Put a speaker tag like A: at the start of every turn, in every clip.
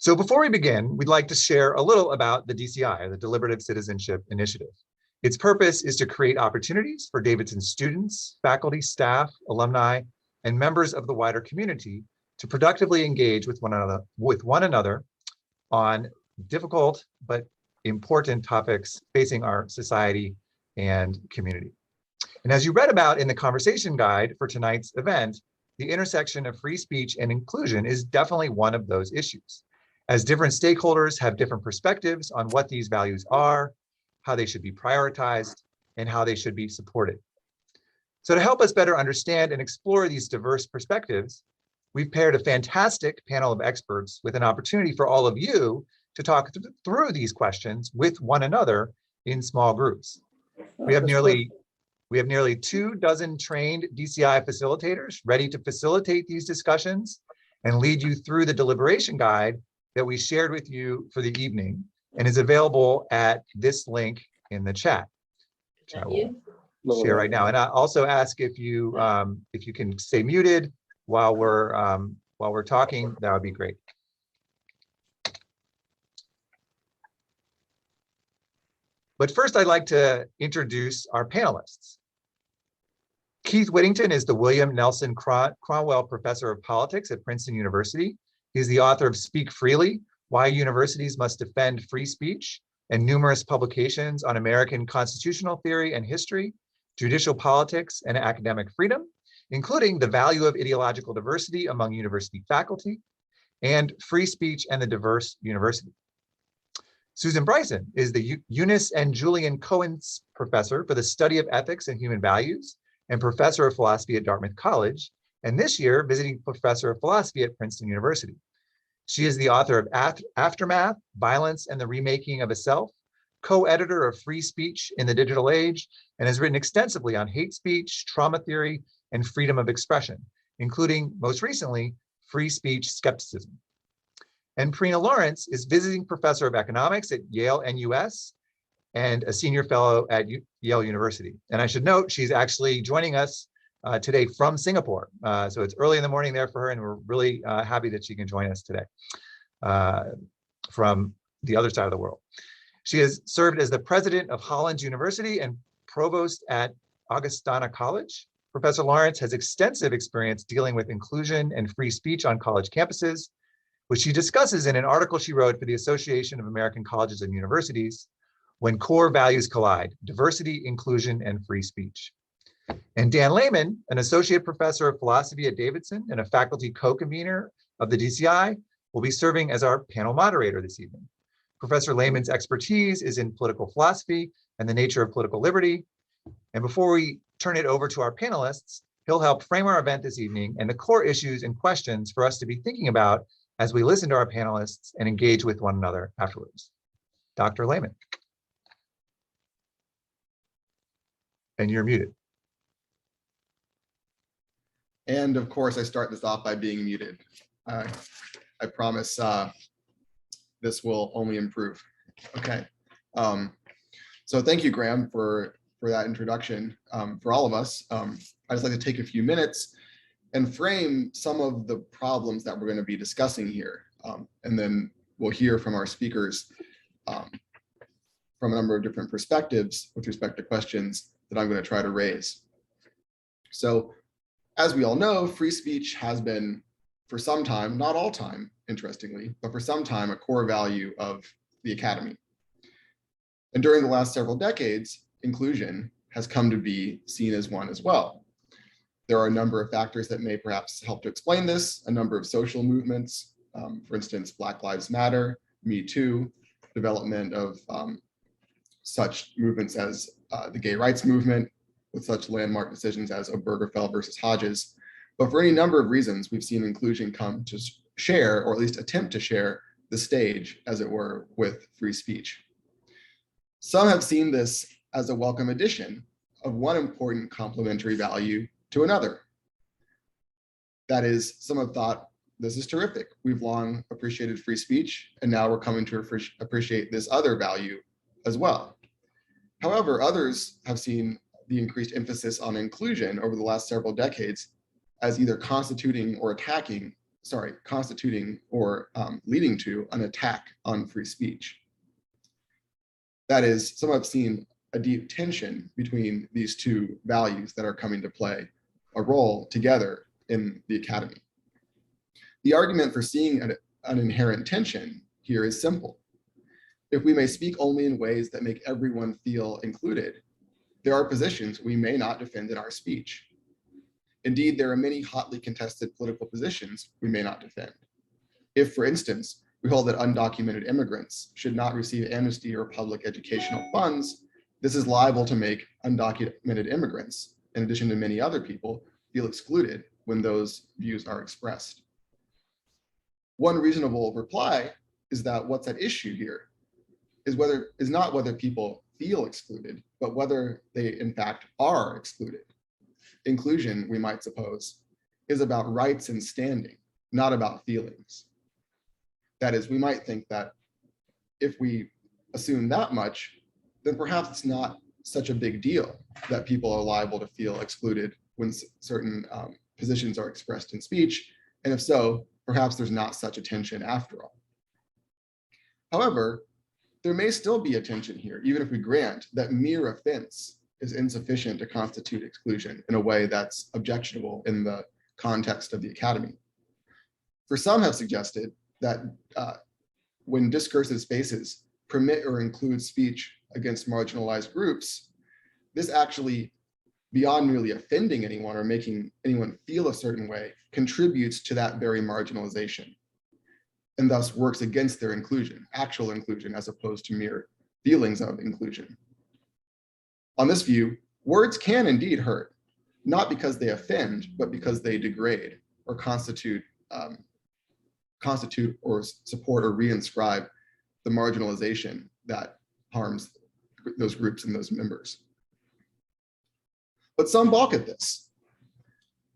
A: So before we begin, we'd like to share a little about the DCI, the Deliberative Citizenship Initiative. Its purpose is to create opportunities for Davidson students, faculty, staff, alumni, and members of the wider community to productively engage with one another on difficult but important topics facing our society and community. And as you read about in the conversation guide for tonight's event, the intersection of free speech and inclusion is definitely one of those issues, as different stakeholders have different perspectives on what these values are, how they should be prioritized, and how they should be supported. So to help us better understand and explore these diverse perspectives, we've paired a fantastic panel of experts with an opportunity for all of you to talk through these questions with one another in small groups. We have nearly 24 trained DCI facilitators ready to facilitate these discussions and lead you through the deliberation guide that we shared with you for the evening and is available at this link in the chat, which I will share right now. And I also ask if you can stay muted while we're talking, that would be great. But first, I'd like to introduce our panelists. Keith Whittington is the William Nelson Cromwell Professor of Politics at Princeton University. He's the author of Speak Freely, Why Universities Must Defend Free Speech, and numerous publications on American constitutional theory and history, judicial politics, and academic freedom, including the value of ideological diversity among university faculty, and free speech and the diverse university. Susan Bryson is the Eunice and Julian Cohen Professor for the Study of Ethics and Human Values and Professor of Philosophy at Dartmouth College, and this year, visiting Professor of Philosophy at Princeton University. She is the author of Aftermath, Violence and the Remaking of a Self, co-editor of Free Speech in the Digital Age, and has written extensively on hate speech, trauma theory, and freedom of expression, including, most recently, free speech skepticism. And Prina Lawrence is visiting professor of economics at Yale NUS and a senior fellow at Yale University. And I should note, she's actually joining us today from Singapore. So it's early in the morning there for her, and we're really happy that she can join us today from the other side of the world. She has served as the president of Hollins University and provost at Augustana College. Professor Lawrence has extensive experience dealing with inclusion and free speech on college campuses, which she discusses in an article she wrote for the Association of American Colleges and Universities, When Core Values Collide, Diversity, Inclusion, and Free Speech. And Dan Lehman, an associate professor of philosophy at Davidson and a faculty co-convener of the DCI, will be serving as our panel moderator this evening. Professor Lehman's expertise is in political philosophy and the nature of political liberty. And before we turn it over to our panelists, he'll help frame our event this evening and the core issues and questions for us to be thinking about as we listen to our panelists and engage with one another afterwards. Dr. Lehman. And you're muted.
B: And of course, I start this off by being muted. I promise this will only improve. Okay. So thank you, Graham, for that introduction. For all of us, I'd just like to take a few minutes and frame some of the problems that we're going to be discussing here. And then we'll hear from our speakers from a number of different perspectives with respect to questions that I'm going to try to raise. So as we all know, free speech has been, for some time, not all time, interestingly, but for some time, a core value of the academy. And during the last several decades, inclusion has come to be seen as one as well. There are a number of factors that may perhaps help to explain this, a number of social movements, for instance, Black Lives Matter, Me Too, development of such movements as the gay rights movement, with such landmark decisions as Obergefell versus Hodges. But for any number of reasons, we've seen inclusion come to share, or at least attempt to share, the stage, as it were, with free speech. Some have seen this as a welcome addition of one important complementary value to another. That is, some have thought, this is terrific. We've long appreciated free speech, and now we're coming to appreciate this other value as well. However, others have seen the increased emphasis on inclusion over the last several decades as either constituting or attacking constituting or leading to an attack on free speech. That is, some have seen a deep tension between these two values that are coming to play a role together in the academy. The argument for seeing an inherent tension here is simple. If we may speak only in ways that make everyone feel included, there are positions we may not defend in our speech. Indeed, there are many hotly contested political positions we may not defend. If, for instance, we hold that undocumented immigrants should not receive amnesty or public educational funds, this is liable to make undocumented immigrants, in addition to many other people, feel excluded when those views are expressed. One reasonable reply is that what's at issue here is not whether people feel excluded, but whether they in fact are excluded. Inclusion, we might suppose, is about rights and standing, not about feelings. That is, we might think that if we assume that much, then perhaps it's not such a big deal that people are liable to feel excluded when certain positions are expressed in speech. And if so, perhaps there's not such a tension after all. However, there may still be a tension here, even if we grant that mere offense is insufficient to constitute exclusion in a way that's objectionable in the context of the academy. For some have suggested that when discursive spaces permit or include speech against marginalized groups, this actually, beyond merely offending anyone or making anyone feel a certain way, contributes to that very marginalization, and thus works against their inclusion, actual inclusion, as opposed to mere feelings of inclusion. On this view, words can indeed hurt, not because they offend, but because they degrade or constitute or support or reinscribe the marginalization that harms those groups and those members. But some balk at this.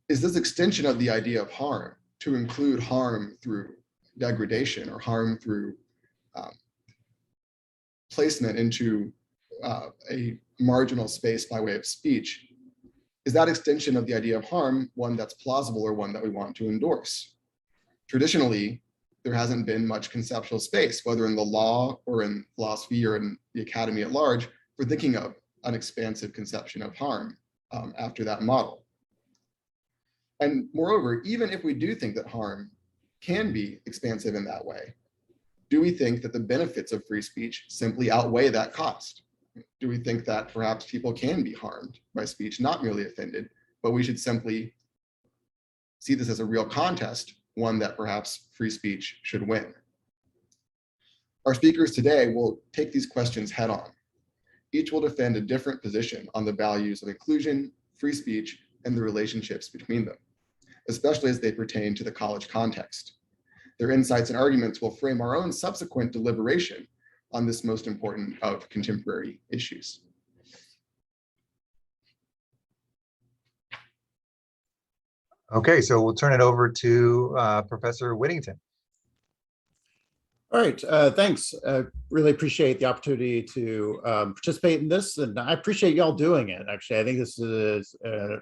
B: Is this extension of the idea of harm to include harm through degradation or harm through placement into a marginal space by way of speech? Is that extension of the idea of harm one that's plausible or one that we want to endorse? Traditionally, there hasn't been much conceptual space, whether in the law or in philosophy or in the academy at large, for thinking of an expansive conception of harm after that model. And moreover, even if we do think that harm can be expansive in that way, do we think that the benefits of free speech simply outweigh that cost? Do we think that perhaps people can be harmed by speech, not merely offended, but we should simply see this as a real contest, one that perhaps free speech should win? Our speakers today will take these questions head on. Each will defend a different position on the values of inclusion, free speech, and the relationships between them, especially as they pertain to the college context. Their insights and arguments will frame our own subsequent deliberation on this most important of contemporary issues.
A: Okay, so we'll turn it over to Professor Whittington.
C: All right, thanks. Really appreciate the opportunity to participate in this, and I appreciate y'all doing it. Actually, I think this is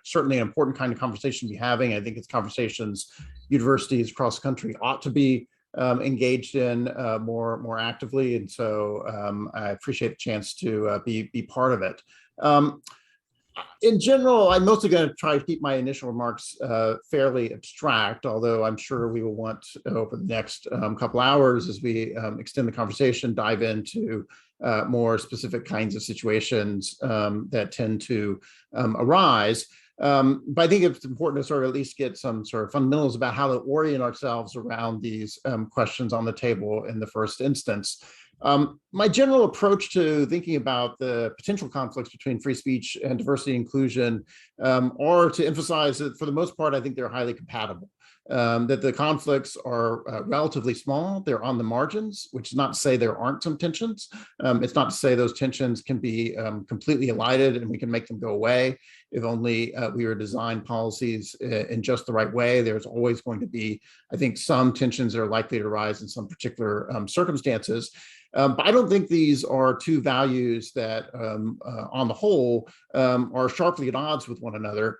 C: certainly an important kind of conversation to be having. I think it's conversations universities across the country ought to be engaged in more actively, and so I appreciate the chance to be part of it. In general, I'm mostly going to try to keep my initial remarks fairly abstract, although I'm sure we will want over the next couple hours as we extend the conversation, dive into more specific kinds of situations that tend to arise. But I think it's important to sort of at least get some sort of fundamentals about how to orient ourselves around these questions on the table in the first instance. My general approach to thinking about the potential conflicts between free speech and diversity and inclusion are to emphasize that for the most part, I think they're highly compatible. That the conflicts are relatively small, they're on the margins, which is not to say there aren't some tensions. It's not to say those tensions can be completely elided and we can make them go away. if only we were designed policies in just the right way. There's always going to be, I think, some tensions that are likely to arise in some particular circumstances. But I don't think these are two values that, on the whole, are sharply at odds with one another,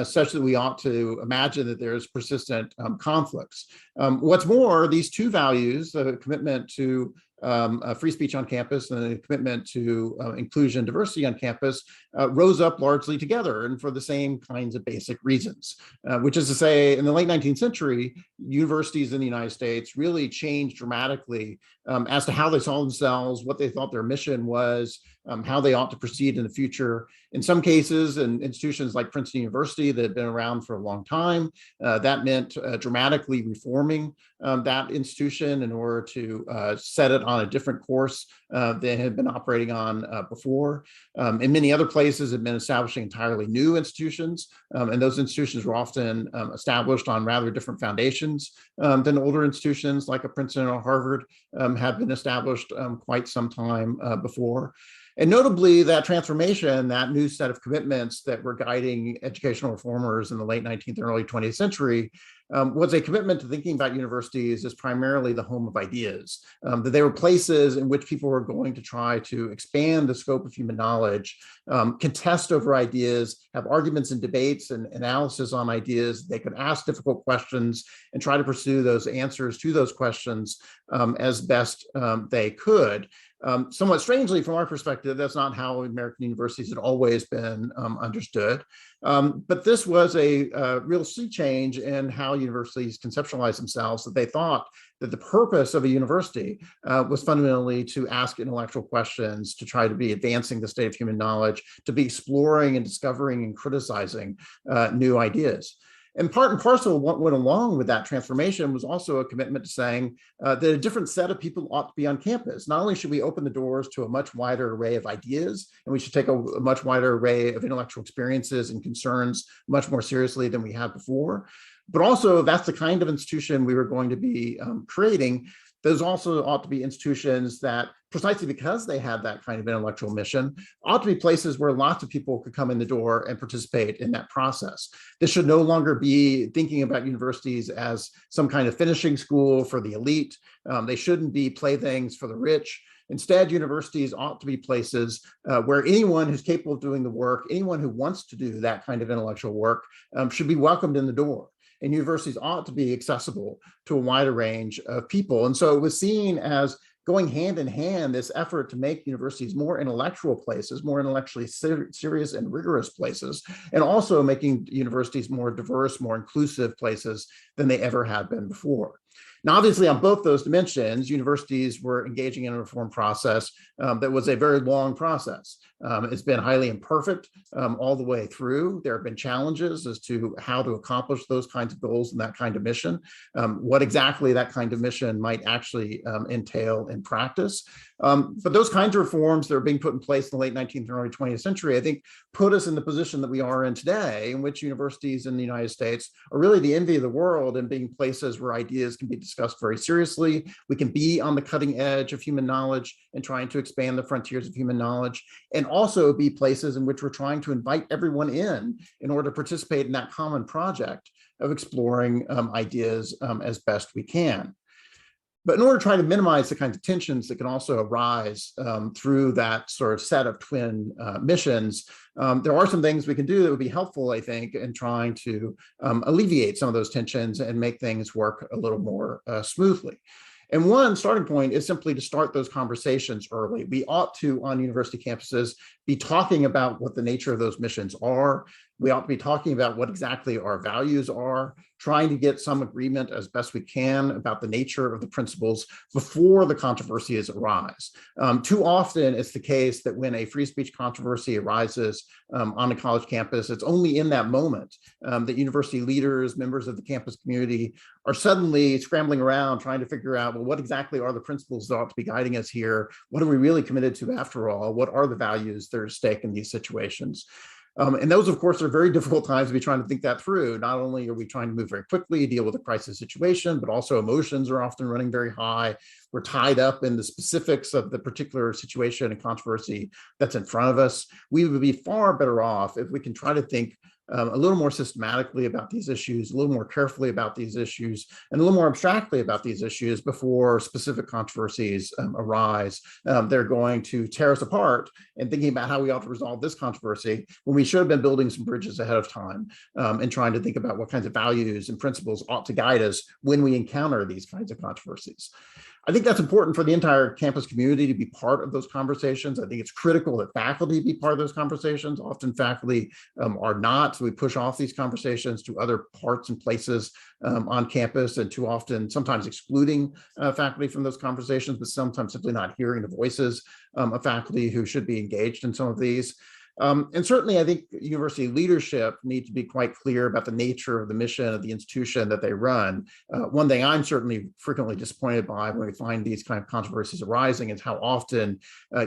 C: such that we ought to imagine that there's persistent conflicts. What's more, these two values, the commitment to free speech on campus and the commitment to inclusion and diversity on campus rose up largely together and for the same kinds of basic reasons, which is to say, in the late 19th century, universities in the United States really changed dramatically as to how they saw themselves, what they thought their mission was, how they ought to proceed in the future. In some cases, in institutions like Princeton University that had been around for a long time, that meant dramatically reforming that institution in order to set it on a different course than had been operating on before. In many other places, had been establishing entirely new institutions, and those institutions were often established on rather different foundations than older institutions like a Princeton or Harvard had been established quite some time before. And notably, that transformation, that new set of commitments that were guiding educational reformers in the late 19th and early 20th century was a commitment to thinking about universities as primarily the home of ideas, that they were places in which people were going to try to expand the scope of human knowledge, contest over ideas, have arguments and debates and analysis on ideas. They could ask difficult questions and try to pursue those answers to those questions as best they could. Somewhat strangely, from our perspective, that's not how American universities had always been understood. But this was a real sea change in how universities conceptualized themselves, that they thought that the purpose of a university was fundamentally to ask intellectual questions, to try to be advancing the state of human knowledge, to be exploring and discovering and criticizing new ideas. And part and parcel of what went along with that transformation was also a commitment to saying that a different set of people ought to be on campus. Not only should we open the doors to a much wider array of ideas, and we should take a much wider array of intellectual experiences and concerns much more seriously than we had before, but also that's the kind of institution we were going to be creating. Those also ought to be institutions that, precisely because they had that kind of intellectual mission, ought to be places where lots of people could come in the door and participate in that process. This should no longer be thinking about universities as some kind of finishing school for the elite. They shouldn't be playthings for the rich. Instead, universities ought to be places where anyone who's capable of doing the work, anyone who wants to do that kind of intellectual work should be welcomed in the door. And universities ought to be accessible to a wider range of people. And so it was seen as going hand in hand, this effort to make universities more intellectual places, more intellectually serious and rigorous places, and also making universities more diverse, more inclusive places than they ever had been before. Now, obviously, on both those dimensions, universities were engaging in a reform process that was a very long process. It's been highly imperfect all the way through. There have been challenges as to how to accomplish those kinds of goals and that kind of mission, what exactly that kind of mission might actually entail in practice. But those kinds of reforms that are being put in place in the late 19th and early 20th century, I think, put us in the position that we are in today, in which universities in the United States are really the envy of the world and being places where ideas can be discussed very seriously. We can be on the cutting edge of human knowledge and trying to expand the frontiers of human knowledge, and also be places in which we're trying to invite everyone in order to participate in that common project of exploring ideas as best we can. But in order to try to minimize the kinds of tensions that can also arise through that sort of set of twin missions, there are some things we can do that would be helpful, I think, in trying to alleviate some of those tensions and make things work a little more smoothly. And one starting point is simply to start those conversations early. We ought to, on university campuses, be talking about what the nature of those missions are. We ought to be talking about what exactly our values are, trying to get some agreement as best we can about the nature of the principles before the controversies arise. Too often it's the case that when a free speech controversy arises on a college campus, it's only in that moment that university leaders, members of the campus community are suddenly scrambling around trying to figure out, well, what exactly are the principles that ought to be guiding us here? What are we really committed to after all? What are the values that are at stake in these situations? And those, of course, are very difficult times to be trying to think that through. Not only are we trying to move very quickly, deal with a crisis situation, but also emotions are often running very high. We're tied up in the specifics of the particular situation and controversy that's in front of us. We would be far better off if we can try to think a little more systematically about these issues, a little more carefully about these issues, and a little more abstractly about these issues before specific controversies arise. They're going to tear us apart and thinking about how we ought to resolve this controversy when we should have been building some bridges ahead of time and trying to think about what kinds of values and principles ought to guide us when we encounter these kinds of controversies. I think that's important for the entire campus community to be part of those conversations. I think it's critical that faculty be part of those conversations. Often faculty are not, so we push off these conversations to other parts and places on campus, and too often sometimes excluding faculty from those conversations, but sometimes simply not hearing the voices of faculty who should be engaged in some of these. And certainly, I think university leadership need to be quite clear about the nature of the mission of the institution that they run. One thing I'm certainly frequently disappointed by when we find these kind of controversies arising is how often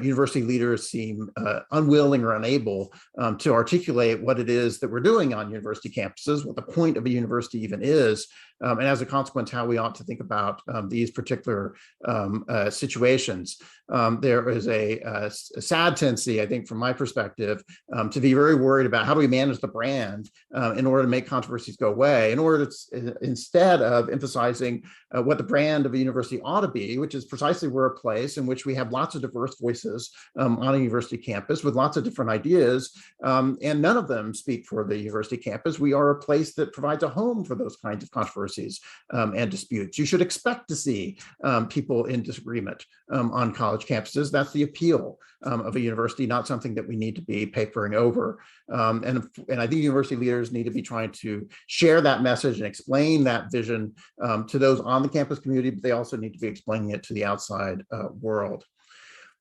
C: university leaders seem unwilling or unable to articulate what it is that we're doing on university campuses, what the point of a university even is, and as a consequence, how we ought to think about these particular situations. There is a sad tendency, I think, from my perspective, to be very worried about how do we manage the brand in order to make controversies go away, in order to, instead of emphasizing what the brand of a university ought to be, which is precisely we're a place in which we have lots of diverse voices on a university campus with lots of different ideas, and none of them speak for the university campus. We are a place that provides a home for those kinds of controversies and disputes. You should expect to see people in disagreement on college campuses. That's the appeal of a university, not something that we need to be papering over. And I think university leaders need to be trying to share that message and explain that vision to those on the campus community, but they also need to be explaining it to the outside world.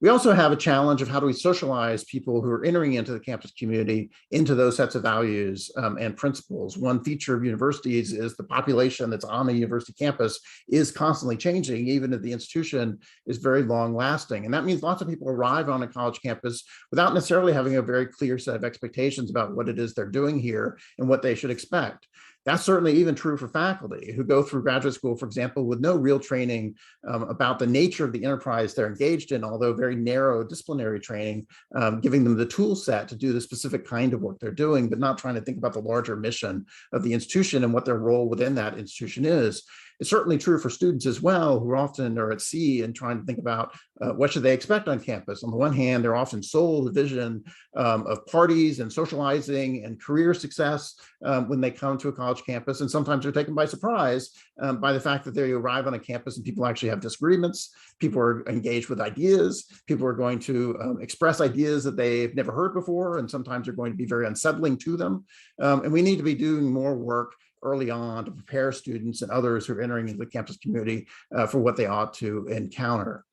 C: We also have a challenge of how do we socialize people who are entering into the campus community into those sets of values and principles. One feature of universities is the population that's on a university campus is constantly changing, even if the institution is very long lasting. And that means lots of people arrive on a college campus without necessarily having a very clear set of expectations about what it is they're doing here and what they should expect. That's certainly even true for faculty who go through graduate school, for example, with no real training about the nature of the enterprise they're engaged in, although very narrow disciplinary training, giving them the tool set to do the specific kind of work they're doing, but not trying to think about the larger mission of the institution and what their role within that institution is. It's certainly true for students as well, who often are at sea and trying to think about what should they expect on campus. On the one hand, they're often sold the vision of parties and socializing and career success when they come to a college campus. And sometimes they're taken by surprise by the fact that they arrive on a campus and people actually have disagreements. People are engaged with ideas. People are going to express ideas that they've never heard before, and sometimes are going to be very unsettling to them. And we need to be doing more work early on to prepare students and others who are entering into the campus community for what they ought to encounter.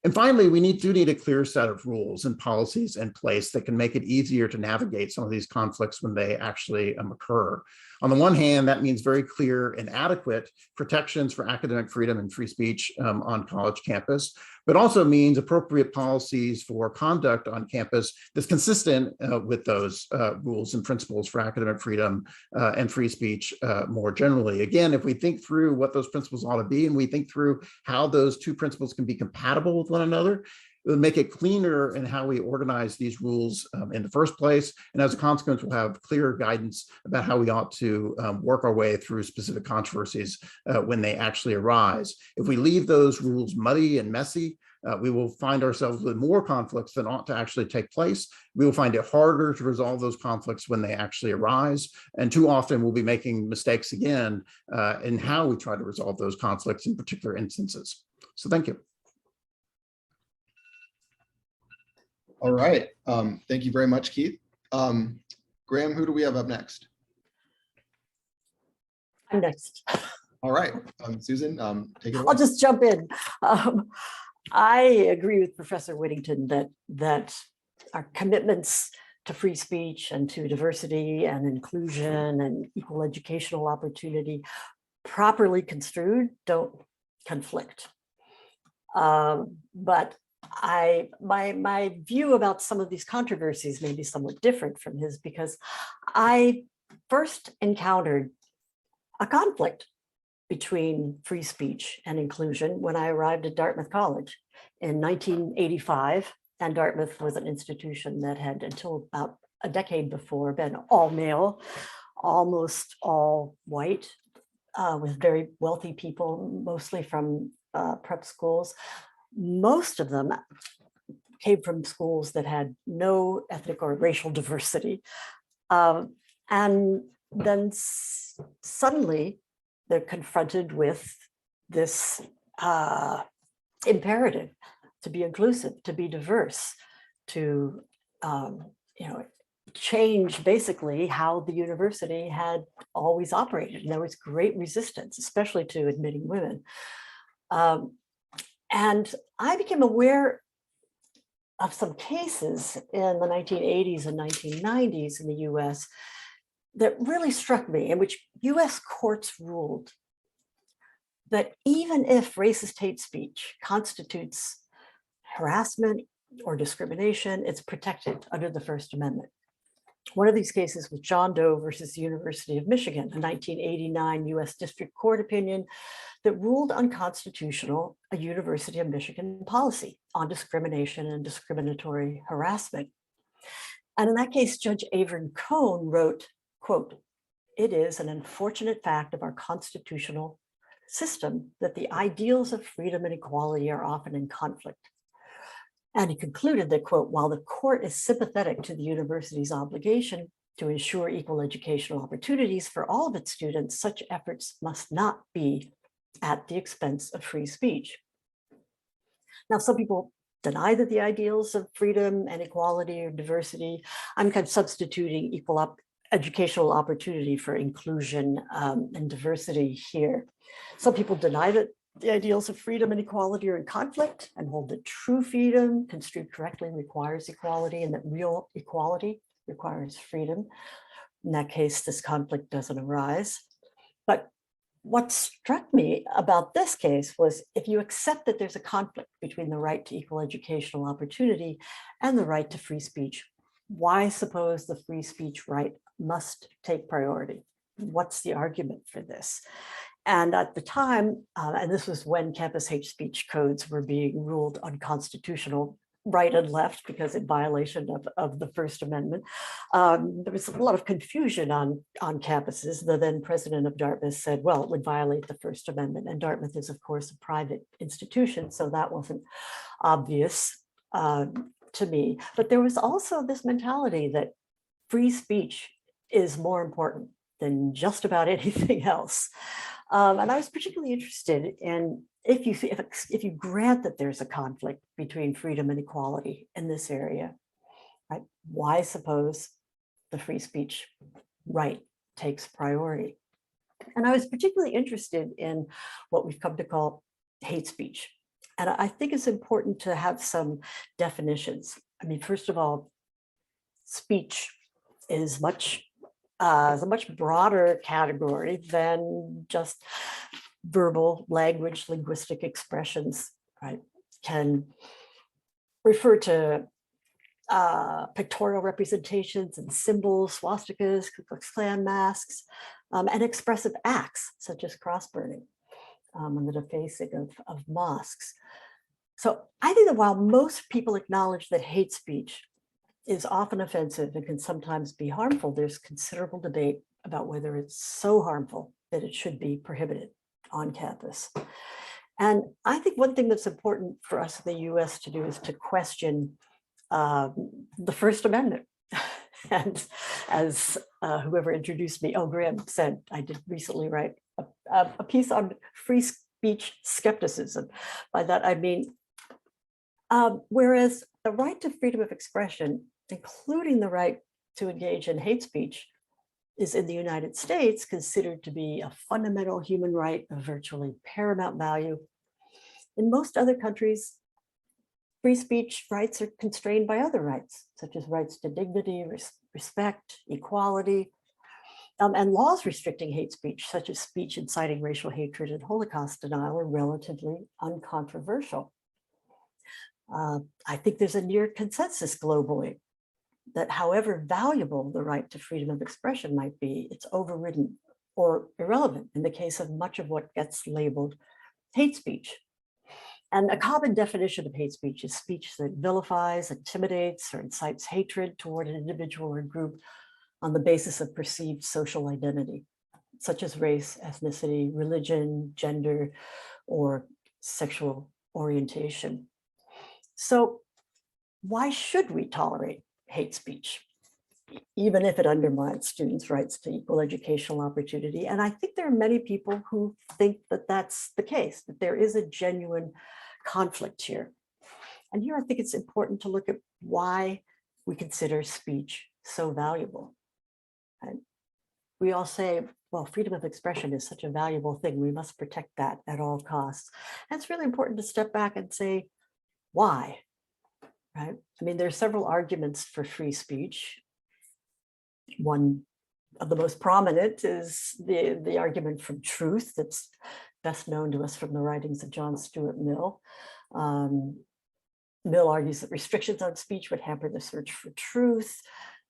C: And finally, we do need a clear set of rules and policies in place that can make it easier to navigate some of these conflicts when they actually occur. On the one hand, that means very clear and adequate protections for academic freedom and free speech on college campus, but also means appropriate policies for conduct on campus that's consistent with those rules and principles for academic freedom and free speech more generally. Again, if we think through what those principles ought to be, and we think through how those two principles can be compatible with one another, it would make it cleaner in how we organize these rules in the first place. And as a consequence, we'll have clearer guidance about how we ought to work our way through specific controversies when they actually arise. If we leave those rules muddy and messy, we will find ourselves with more conflicts than ought to actually take place. We will find it harder to resolve those conflicts when they actually arise. And too often we'll be making mistakes again in how we try to resolve those conflicts in particular instances. So thank you.
B: All right. Thank you very much, Keith. Graham, who do we have up next?
D: I'm next.
B: All right. Susan, take it away.
D: I'll just jump in. I agree with Professor Whittington that our commitments to free speech and to diversity and inclusion and equal educational opportunity, properly construed, don't conflict. But my view about some of these controversies may be somewhat different from his, because I first encountered a conflict between free speech and inclusion when I arrived at Dartmouth College in 1985. And Dartmouth was an institution that had, until about a decade before, been all male, almost all white, with very wealthy people, mostly from prep schools. Most of them came from schools that had no ethnic or racial diversity. And then suddenly they're confronted with this imperative to be inclusive, to be diverse, to change basically how the university had always operated. And there was great resistance, especially to admitting women. And I became aware of some cases in the 1980s and 1990s in the US that really struck me, in which US courts ruled that even if racist hate speech constitutes harassment or discrimination, it's protected under the First Amendment. One of these cases was John Doe versus the University of Michigan, a 1989 US District Court opinion that ruled unconstitutional a University of Michigan policy on discrimination and discriminatory harassment. And in that case, Judge Avern Cohn wrote, quote, "It is an unfortunate fact of our constitutional system that the ideals of freedom and equality are often in conflict." And he concluded that, quote, "While the court is sympathetic to the university's obligation to ensure equal educational opportunities for all of its students, such efforts must not be at the expense of free speech." Now, some people deny that the ideals of freedom and equality or diversity. I'm kind of substituting equal educational opportunity for inclusion and diversity here. Some people deny that the ideals of freedom and equality are in conflict and hold that true freedom, construed correctly, requires equality, and that real equality requires freedom. In that case, this conflict doesn't arise. But what struck me about this case was, if you accept that there's a conflict between the right to equal educational opportunity and the right to free speech, why suppose the free speech right must take priority? What's the argument for this? And at the time, and this was when campus hate speech codes were being ruled unconstitutional, right and left, because in violation of the First Amendment, there was a lot of confusion on campuses. The then president of Dartmouth said, well, it would violate the First Amendment. And Dartmouth is, of course, a private institution, so that wasn't obvious to me. But there was also this mentality that free speech is more important than just about anything else. And I was particularly interested in, if you grant that there's a conflict between freedom and equality in this area, right? Why suppose the free speech right takes priority? And I was particularly interested in what we've come to call hate speech. And I think it's important to have some definitions. I mean, first of all, speech is a much broader category than just verbal language, linguistic expressions, right? Can refer to pictorial representations and symbols, swastikas, Ku Klux Klan masks, and expressive acts such as cross burning and the defacing of mosques. So I think that while most people acknowledge that hate speech is often offensive and can sometimes be harmful, there's considerable debate about whether it's so harmful that it should be prohibited on campus. And I think one thing that's important for us in the US to do is to question the First Amendment. And as whoever introduced me, Graham, said, I did recently write a piece on free speech skepticism. By that, I mean, whereas the right to freedom of expression, including the right to engage in hate speech, is in the United States considered to be a fundamental human right of virtually paramount value. In most other countries, free speech rights are constrained by other rights, such as rights to dignity, respect, equality, and laws restricting hate speech, such as speech inciting racial hatred and Holocaust denial, are relatively uncontroversial. I think there's a near consensus globally that however valuable the right to freedom of expression might be, it's overridden or irrelevant in the case of much of what gets labeled hate speech. And a common definition of hate speech is speech that vilifies, intimidates, or incites hatred toward an individual or group on the basis of perceived social identity, such as race, ethnicity, religion, gender, or sexual orientation. So why should we tolerate hate speech, even if it undermines students' rights to equal educational opportunity? And I think there are many people who think that that's the case, that there is a genuine conflict here. And here I think it's important to look at why we consider speech so valuable. And we all say, well, freedom of expression is such a valuable thing. We must protect that at all costs. And it's really important to step back and say, why? Right? I mean, there are several arguments for free speech. One of the most prominent is the argument from truth that's best known to us from the writings of John Stuart Mill. Mill argues that restrictions on speech would hamper the search for truth,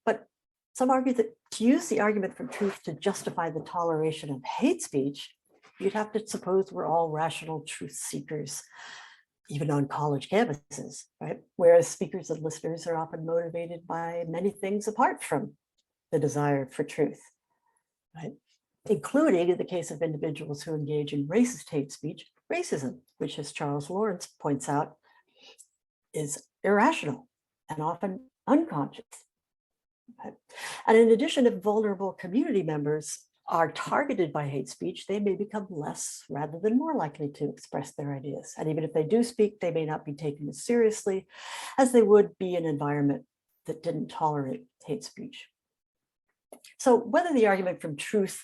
D: but some argue that to use the argument from truth to justify the toleration of hate speech, you'd have to suppose we're all rational truth seekers, even on college campuses, right? Whereas speakers and listeners are often motivated by many things apart from the desire for truth, right? Including in the case of individuals who engage in racist hate speech, racism, which as Charles Lawrence points out, is irrational and often unconscious. Right? And in addition, if vulnerable community members are targeted by hate speech, they may become less rather than more likely to express their ideas. And even if they do speak, they may not be taken as seriously as they would be in an environment that didn't tolerate hate speech. So whether the argument from truth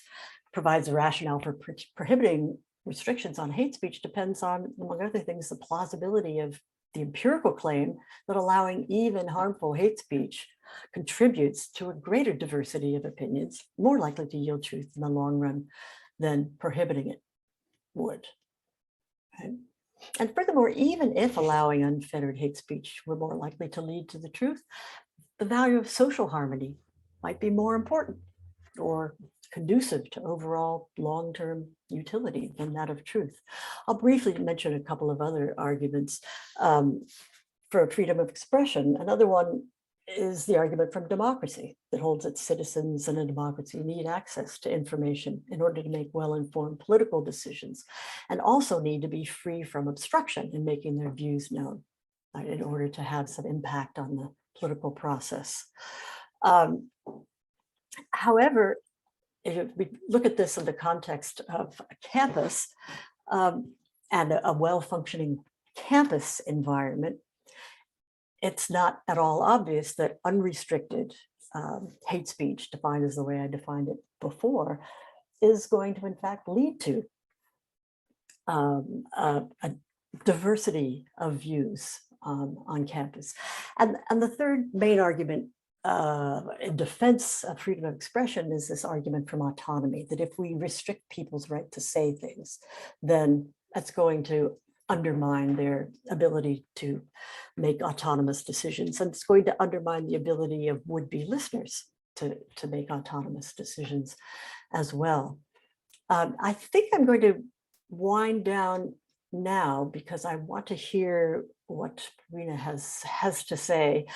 D: provides a rationale for prohibiting restrictions on hate speech depends on, among other things, the plausibility of the empirical claim that allowing even harmful hate speech contributes to a greater diversity of opinions, more likely to yield truth in the long run than prohibiting it would. Right? And furthermore, even if allowing unfettered hate speech were more likely to lead to the truth, the value of social harmony might be more important or conducive to overall long-term utility than that of truth. I'll briefly mention a couple of other arguments for freedom of expression. Another one is the argument from democracy that holds that citizens in a democracy need access to information in order to make well-informed political decisions, and also need to be free from obstruction in making their views known, right, in order to have some impact on the political process. However, if we look at this in the context of a campus and a well-functioning campus environment, it's not at all obvious that unrestricted hate speech, defined as the way I defined it before, is going to in fact lead to a diversity of views on campus. And the third main argument in defense of freedom of expression is this argument from autonomy, that if we restrict people's right to say things, then that's going to undermine their ability to make autonomous decisions. And it's going to undermine the ability of would-be listeners to make autonomous decisions as well. I think I'm going to wind down now because I want to hear what Rena has to say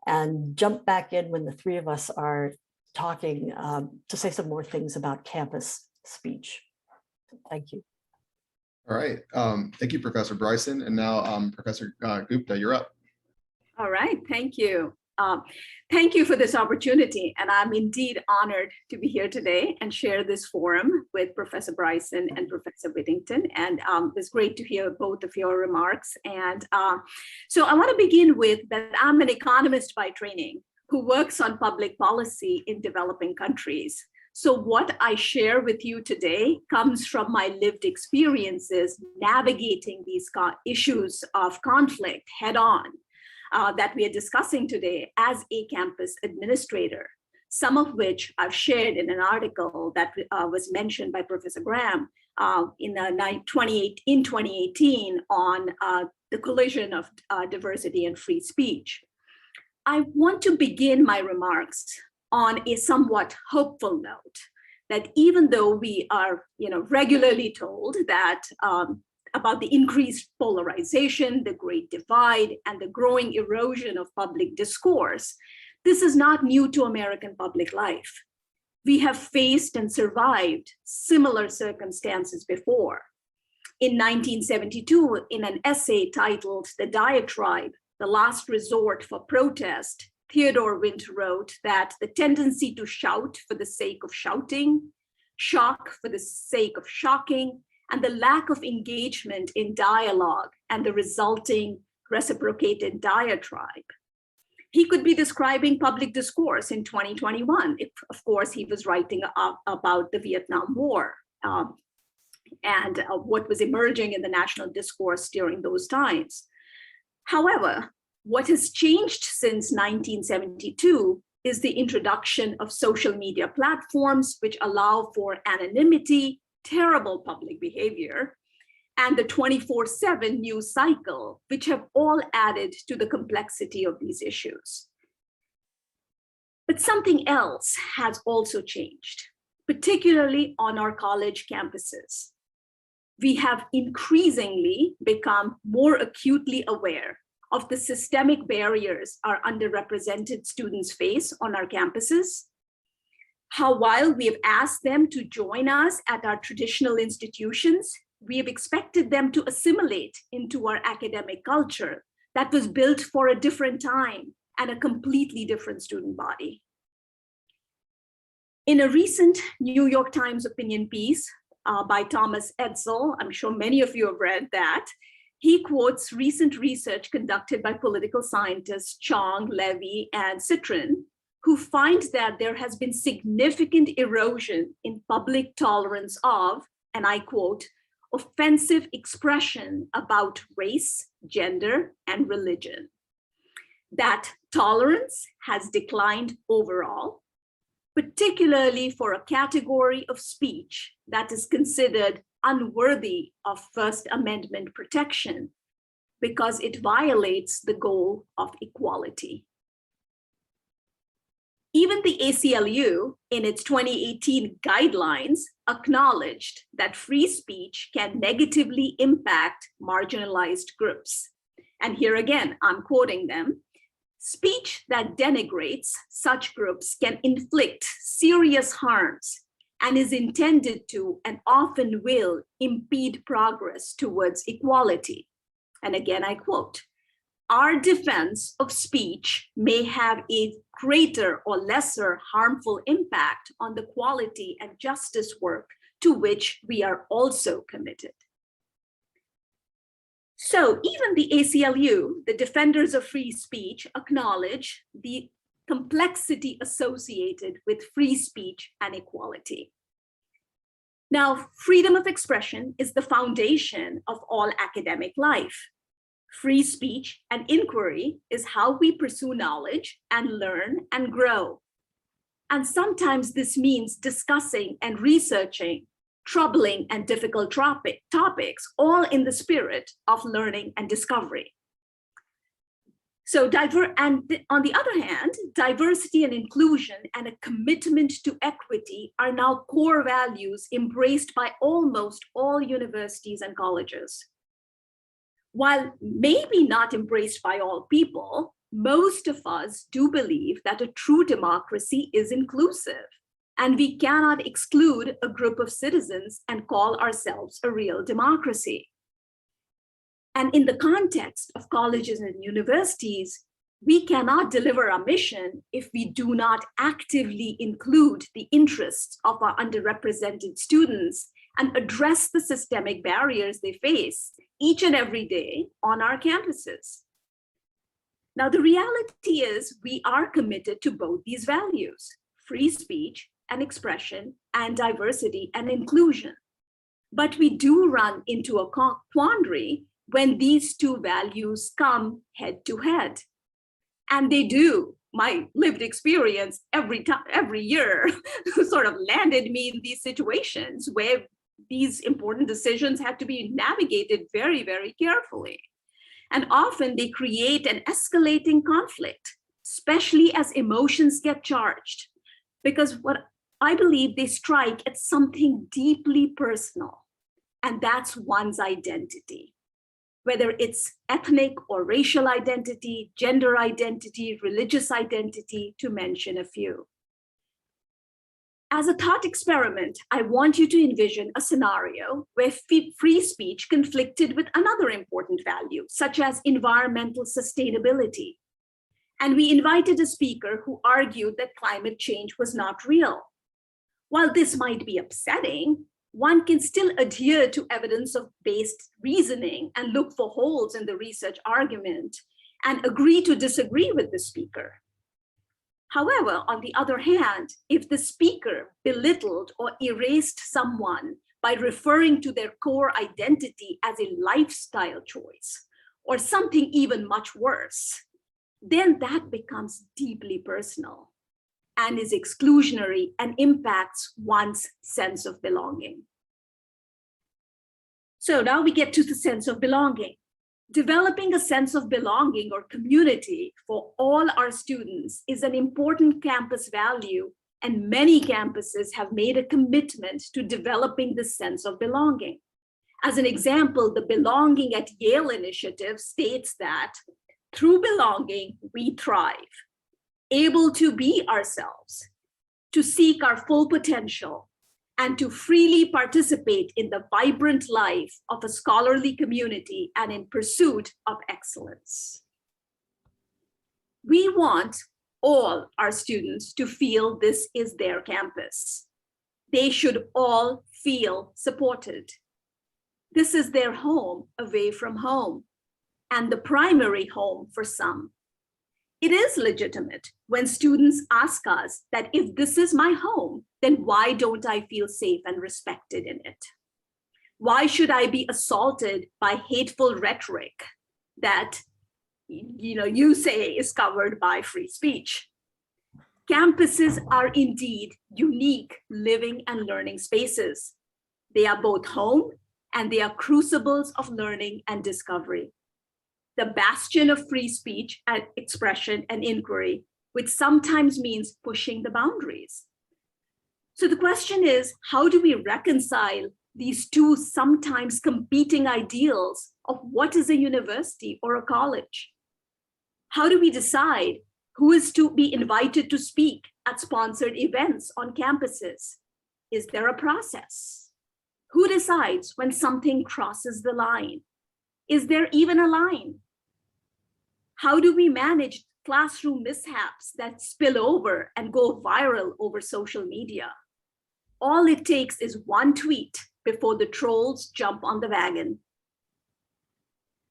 D: and jump back in when the three of us are talking to say some more things about campus speech. Thank you.
B: All right. Thank you, Professor Bryson. And now Professor Gupta, you're up.
E: All right. Thank you. Thank you for this opportunity. And I'm indeed honored to be here today and share this forum with Professor Bryson and Professor Whittington. And it's great to hear both of your remarks. And so I want to begin with that I'm an economist by training who works on public policy in developing countries. So what I share with you today comes from my lived experiences navigating these issues of conflict head on that we are discussing today as a campus administrator, some of which I've shared in an article that was mentioned by Professor Graham in 2018 on the collision of diversity and free speech. I want to begin my remarks on a somewhat hopeful note, that even though we are regularly told that about the increased polarization, the great divide, and the growing erosion of public discourse, this is not new to American public life. We have faced and survived similar circumstances before. In 1972, in an essay titled "The Diatribe, the Last Resort for Protest," Theodore Wint wrote that the tendency to shout for the sake of shouting, shock for the sake of shocking, and the lack of engagement in dialogue and the resulting reciprocated diatribe. He could be describing public discourse in 2021 if, of course, he was writing about the Vietnam War and what was emerging in the national discourse during those times. However, what has changed since 1972 is the introduction of social media platforms, which allow for anonymity, terrible public behavior, and the 24/7 news cycle, which have all added to the complexity of these issues. But something else has also changed, particularly on our college campuses. We have increasingly become more acutely aware of the systemic barriers our underrepresented students face on our campuses, how while we have asked them to join us at our traditional institutions, we have expected them to assimilate into our academic culture that was built for a different time and a completely different student body. In a recent New York Times opinion piece by Thomas Edsall, I'm sure many of you have read that, he quotes recent research conducted by political scientists Chong, Levy, and Citrin, who find that there has been significant erosion in public tolerance of, and I quote, offensive expression about race, gender, and religion. That tolerance has declined overall, particularly for a category of speech that is considered unworthy of First Amendment protection because it violates the goal of equality. Even the ACLU, in its 2018 guidelines, acknowledged that free speech can negatively impact marginalized groups. And here again, I'm quoting them. Speech that denigrates such groups can inflict serious harms and is intended to, and often will, impede progress towards equality. And again, I quote, our defense of speech may have a greater or lesser harmful impact on the quality and justice work to which we are also committed. So even the ACLU, the defenders of free speech, acknowledge the complexity associated with free speech and equality. Now, freedom of expression is the foundation of all academic life. Free speech and inquiry is how we pursue knowledge and learn and grow. And sometimes this means discussing and researching troubling and difficult topics, all in the spirit of learning and discovery. So on the other hand, diversity and inclusion and a commitment to equity are now core values embraced by almost all universities and colleges. While maybe not embraced by all people, most of us do believe that a true democracy is inclusive, and we cannot exclude a group of citizens and call ourselves a real democracy. And in the context of colleges and universities, we cannot deliver our mission if we do not actively include the interests of our underrepresented students and address the systemic barriers they face each and every day on our campuses. Now, the reality is we are committed to both these values, free speech and expression, and diversity and inclusion. But we do run into a quandary when these two values come head to head. And they do. My lived experience every year sort of landed me in these situations where these important decisions had to be navigated very, very carefully. And often they create an escalating conflict, especially as emotions get charged. Because what I believe they strike at something deeply personal, and that's one's identity. Whether it's ethnic or racial identity, gender identity, religious identity, to mention a few. As a thought experiment, I want you to envision a scenario where free speech conflicted with another important value, such as environmental sustainability. And we invited a speaker who argued that climate change was not real. While this might be upsetting, one can still adhere to evidence-based reasoning and look for holes in the research argument and agree to disagree with the speaker. However, on the other hand, if the speaker belittled or erased someone by referring to their core identity as a lifestyle choice, or something even much worse, then that becomes deeply personal and is exclusionary and impacts one's sense of belonging. So now we get to the sense of belonging. Developing a sense of belonging or community for all our students is an important campus value, and many campuses have made a commitment to developing this sense of belonging. As an example, the Belonging at Yale initiative states that through belonging, we thrive, able to be ourselves, to seek our full potential, and to freely participate in the vibrant life of a scholarly community and in pursuit of excellence. We want all our students to feel this is their campus. They should all feel supported. This is their home away from home, and the primary home for some. It is legitimate when students ask us that if this is my home, then why don't I feel safe and respected in it? Why should I be assaulted by hateful rhetoric that you say is covered by free speech? Campuses are indeed unique living and learning spaces. They are both home and they are crucibles of learning and discovery. The bastion of free speech and expression and inquiry, which sometimes means pushing the boundaries. So the question is, how do we reconcile these two sometimes competing ideals of what is a university or a college? How do we decide who is to be invited to speak at sponsored events on campuses? Is there a process? Who decides when something crosses the line? Is there even a line? How do we manage classroom mishaps that spill over and go viral over social media? All it takes is one tweet before the trolls jump on the wagon.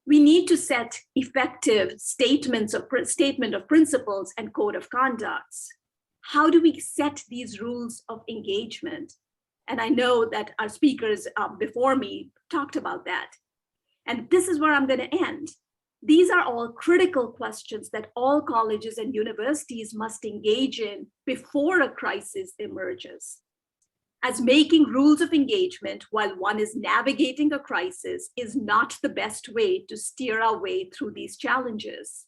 E: We need to set effective statement of principles and code of conducts. How do we set these rules of engagement? And I know that our speakers before me talked about that. And this is where I'm going to end. These are all critical questions that all colleges and universities must engage in before a crisis emerges. As making rules of engagement while one is navigating a crisis is not the best way to steer our way through these challenges.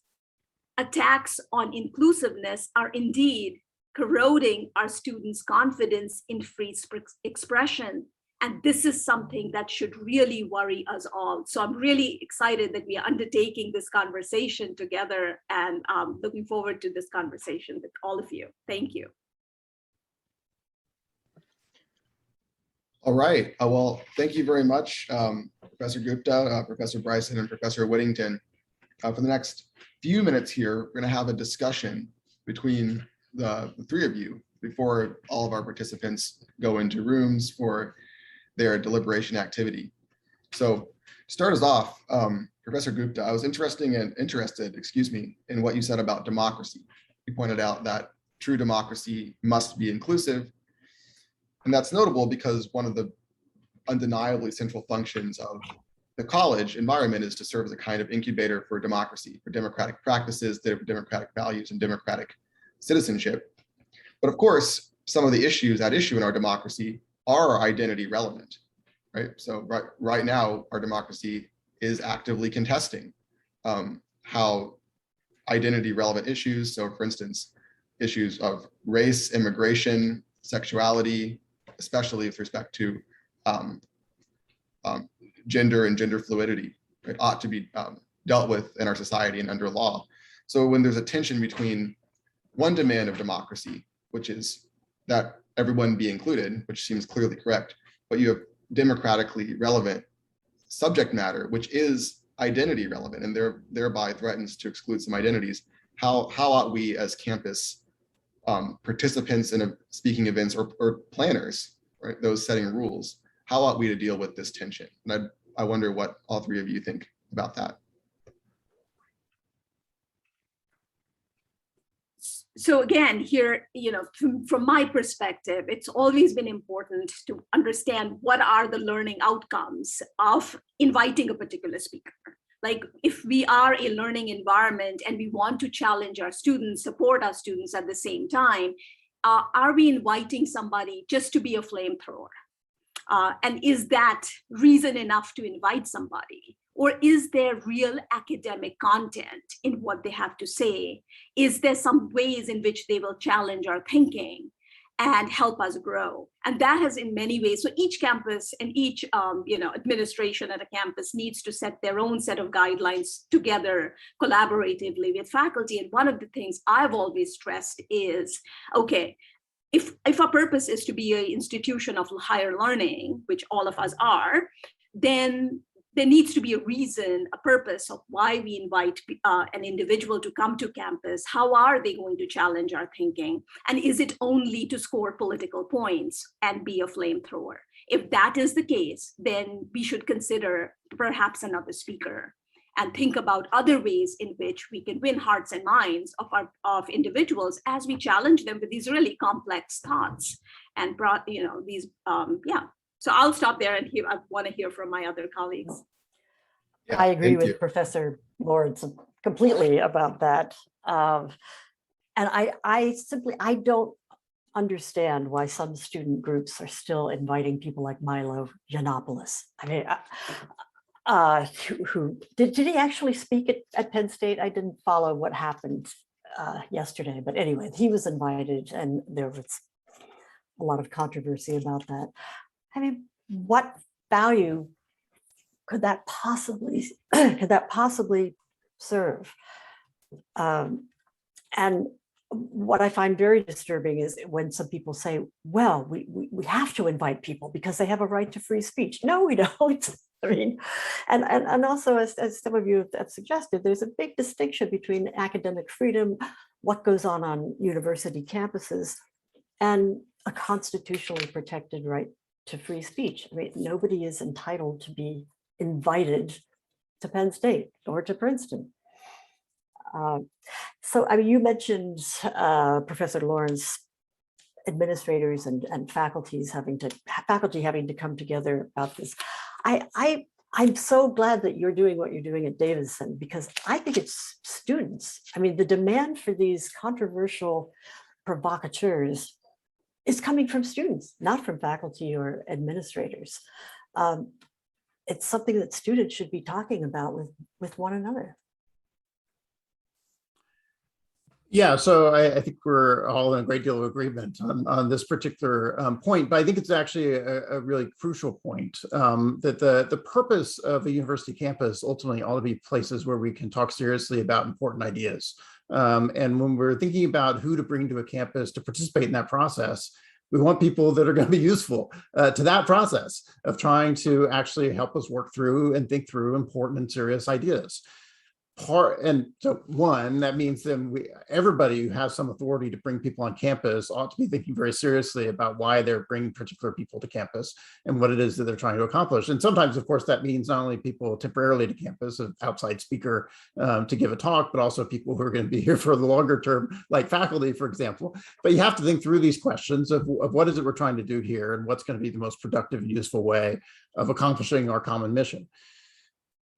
E: Attacks on inclusiveness are indeed corroding our students' confidence in free expression. And this is something that should really worry us all. So I'm really excited that we are undertaking this conversation together, and looking forward to this conversation with all of you. Thank you.
B: All right. Well, thank you very much, Professor Gupta, Professor Bryson, and Professor Whittington. For the next few minutes here, we're going to have a discussion between the three of you before all of our participants go into rooms for their deliberation activity. So to start us off, Professor Gupta, I was interested in what you said about democracy. You pointed out that true democracy must be inclusive. And that's notable because one of the undeniably central functions of the college environment is to serve as a kind of incubator for democracy, for democratic practices, democratic values, and democratic citizenship. But of course, some of the issues at issue in our democracy are identity relevant, right? So right now, our democracy is actively contesting how identity relevant issues, so for instance, issues of race, immigration, sexuality, especially with respect to gender and gender fluidity, right, ought to be dealt with in our society and under law. So when there's a tension between one demand of democracy, which is that everyone be included, which seems clearly correct, but you have democratically relevant subject matter, which is identity relevant and thereby threatens to exclude some identities, how ought we as campus participants in speaking events or planners, right, those setting rules, how ought we to deal with this tension? And I wonder what all three of you think about that.
E: So again, here, from my perspective, it's always been important to understand what are the learning outcomes of inviting a particular speaker. Like if we are a learning environment and we want to challenge our students, support our students at the same time, are we inviting somebody just to be a flamethrower? And is that reason enough to invite somebody? Or is there real academic content in what they have to say? Is there some ways in which they will challenge our thinking and help us grow? And that has in many ways, so each campus and each administration at a campus needs to set their own set of guidelines together collaboratively with faculty. And one of the things I've always stressed is, okay, if our purpose is to be an institution of higher learning, which all of us are, then there needs to be a reason, a purpose of why we invite an individual to come to campus. How are they going to challenge our thinking? And is it only to score political points and be a flamethrower? If that is the case, then we should consider perhaps another speaker and think about other ways in which we can win hearts and minds of individuals as we challenge them with these really complex thoughts and So I'll stop there and I want to hear from my other colleagues.
B: Yeah,
D: I agree
B: thank
D: with
B: you.
D: Professor Lawrence completely about that. And I don't understand why some student groups are still inviting people like Milo Yiannopoulos. I mean, who did he actually speak at Penn State? I didn't follow what happened yesterday, but anyway, he was invited and there was a lot of controversy about that. I mean, what value could that possibly serve? And what I find very disturbing is when some people say, well, we have to invite people because they have a right to free speech. No, we don't. I mean, and also as some of you have suggested, there's a big distinction between academic freedom, what goes on university campuses, and a constitutionally protected right to free speech. I mean, nobody is entitled to be invited to Penn State or to Princeton. So, I mean, you mentioned, Professor Lawrence, administrators and faculty having to come together about this. I'm so glad that you're doing what you're doing at Davidson, because I think it's students. I mean, the demand for these controversial provocateurs is coming from students, not from faculty or administrators. It's something that students should be talking about with one another.
C: Yeah, so I think we're all in a great deal of agreement on this particular point, but I think it's actually a really crucial point, that the purpose of a university campus ultimately ought to be places where we can talk seriously about important ideas. And when we're thinking about who to bring to a campus to participate in that process, we want people that are going to be useful to that process of trying to actually help us work through and think through important and serious ideas. And so one, that means then everybody who has some authority to bring people on campus ought to be thinking very seriously about why they're bringing particular people to campus and what it is that they're trying to accomplish. And sometimes, of course, that means not only people temporarily to campus, an outside speaker to give a talk, but also people who are going to be here for the longer term, like faculty, for example. But you have to think through these questions of what is it we're trying to do here and what's going to be the most productive and useful way of accomplishing our common mission.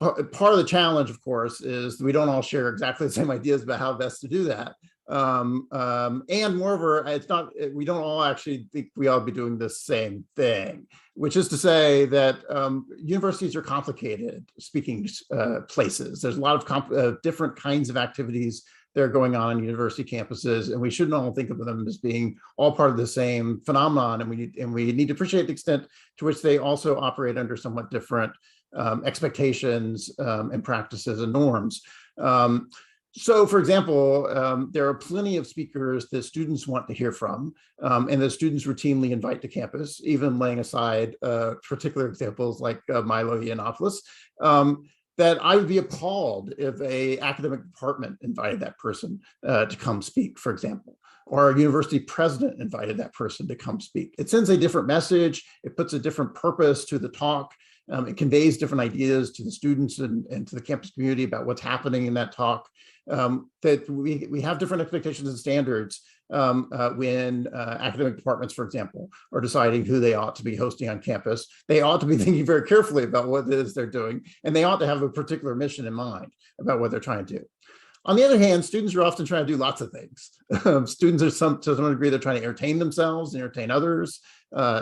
C: Part of the challenge, of course, is we don't all share exactly the same ideas about how best to do that. And moreover, it's not, we don't all actually think we ought to be doing the same thing, which is to say that universities are complicated speaking places. There's a lot of different kinds of activities that are going on university campuses, and we shouldn't all think of them as being all part of the same phenomenon. And we need to appreciate the extent to which they also operate under somewhat different expectations and practices and norms. So, for example, there are plenty of speakers that students want to hear from, and that students routinely invite to campus, even laying aside particular examples like Milo Yiannopoulos, that I would be appalled if an academic department invited that person to come speak, for example, or a university president invited that person to come speak. It sends a different message. It puts a different purpose to the talk. It conveys different ideas to the students and to the campus community about what's happening in that talk. That we have different expectations and standards when academic departments, for example, are deciding who they ought to be hosting on campus. They ought to be thinking very carefully about what it is they're doing, and they ought to have a particular mission in mind about what they're trying to do. On the other hand, students are often trying to do lots of things. Students are to some degree, they're trying to entertain themselves, entertain others.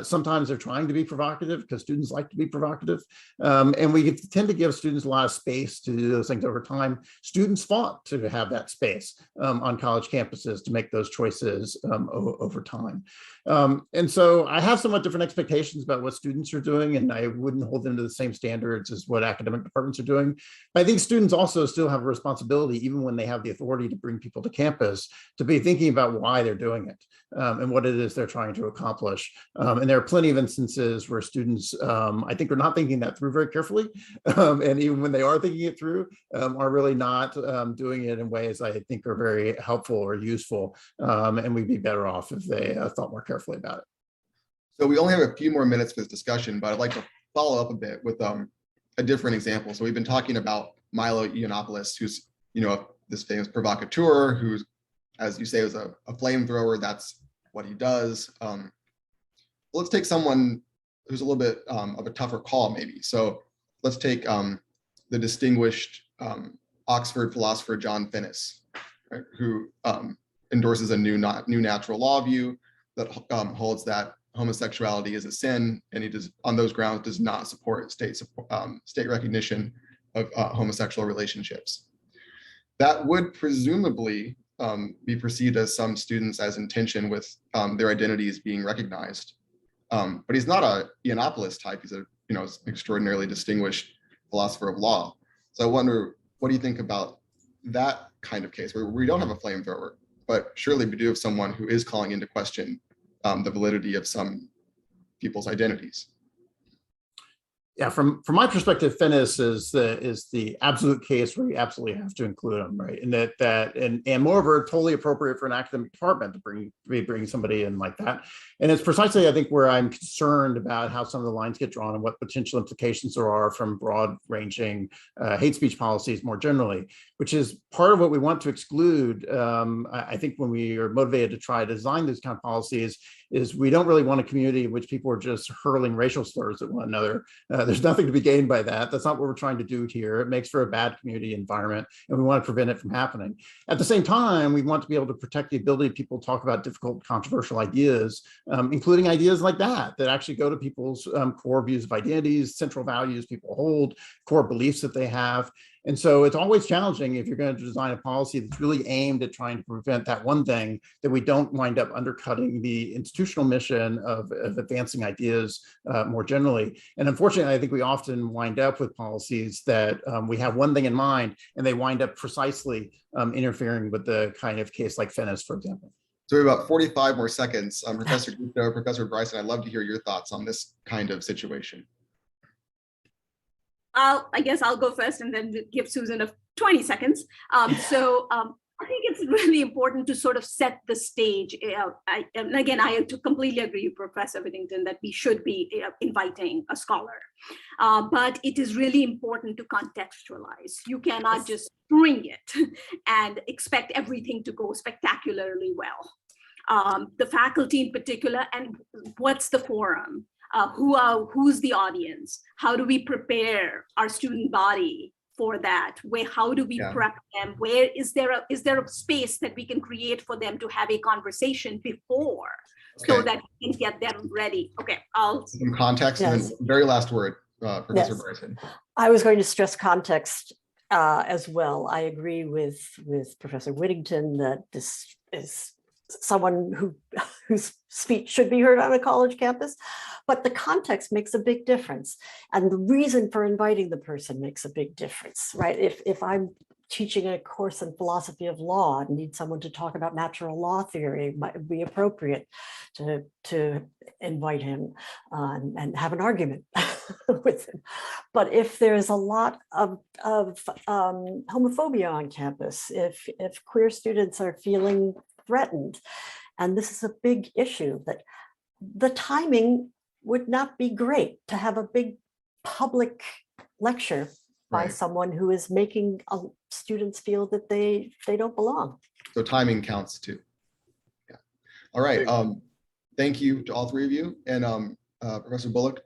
C: Sometimes they're trying to be provocative because students like to be provocative. And we tend to give students a lot of space to do those things over time. Students fought to have that space on college campuses to make those choices over time. And so I have somewhat different expectations about what students are doing, and I wouldn't hold them to the same standards as what academic departments are doing. But I think students also still have a responsibility, even when they have the authority to bring people to campus, to be thinking about why they're doing it and what it is they're trying to accomplish. And there are plenty of instances where students, I think, are not thinking that through very carefully. And even when they are thinking it through, are really not doing it in ways I think are very helpful or useful. And we'd be better off if they thought more carefully about it.
B: So we only have a few more minutes for this discussion, but I'd like to follow up a bit with a different example. So we've been talking about Milo Yiannopoulos, who's, this famous provocateur, who's, as you say, is a flamethrower. That's what he does. Let's take someone who's a little bit of a tougher call, maybe. So let's take the distinguished Oxford philosopher John Finnis, right, who endorses a new natural law view that holds that homosexuality is a sin, and he does, on those grounds, does not support state recognition of homosexual relationships. That would presumably be perceived as some students as in tension with their identities being recognized. But he's not a Yiannopoulos type. He's a extraordinarily distinguished philosopher of law. So I wonder, what do you think about that kind of case where we don't have a flamethrower, but surely we do have someone who is calling into question the validity of some people's identities?
C: Yeah, from my perspective, Finnis is the absolute case where you absolutely have to include him, right? And and moreover, totally appropriate for an academic department to bring somebody in like that. And it's precisely, I think, where I'm concerned about how some of the lines get drawn and what potential implications there are from broad-ranging hate speech policies more generally, which is part of what we want to exclude. I think when we are motivated to try to design these kind of policies, is we don't really want a community in which people are just hurling racial slurs at one another. There's nothing to be gained by that. That's not what we're trying to do here. It makes for a bad community environment, and we want to prevent it from happening. At the same time, we want to be able to protect the ability of people to talk about difficult, controversial ideas, including ideas like that actually go to people's core views of identities, central values people hold, core beliefs that they have. And so it's always challenging if you're going to design a policy that's really aimed at trying to prevent that one thing, that we don't wind up undercutting the institutional mission of advancing ideas more generally. And unfortunately, I think we often wind up with policies that we have one thing in mind, and they wind up precisely interfering with the kind of case like Finnis, for example.
B: So we have about 45 more seconds. Professor Gupta, Professor Bryson, I'd love to hear your thoughts on this kind of situation.
E: I guess I'll go first and then give Susan 20 seconds. I think it's really important to sort of set the stage. And again, I completely agree with Professor Whittington that we should be inviting a scholar. But it is really important to contextualize. You cannot just bring it and expect everything to go spectacularly well. The faculty in particular, and what's the forum? Who's the audience? How do we prepare our student body for that? How do we
B: Yeah.
E: prep them? Where is there a space that we can create for them to have a conversation before so
B: Okay.
E: that we can get them ready? Okay, I'll
B: Some context and
D: Yes.
B: then very last word, Professor
D: Yes.
B: Bryson.
D: I was going to stress context as well. I agree with Professor Whittington that this is someone whose speech should be heard on a college campus, but the context makes a big difference. And the reason for inviting the person makes a big difference, right? If I'm teaching a course in philosophy of law and need someone to talk about natural law theory, it might be appropriate to invite him and have an argument with him. But if there's a lot of homophobia on campus, if queer students are feeling threatened, and this is a big issue, that the timing would not be great to have a big public lecture by
B: Right.
D: someone who is making students feel that they don't belong.
B: So timing counts too. Yeah. All right. Thank you to all three of you. And Professor Bullock,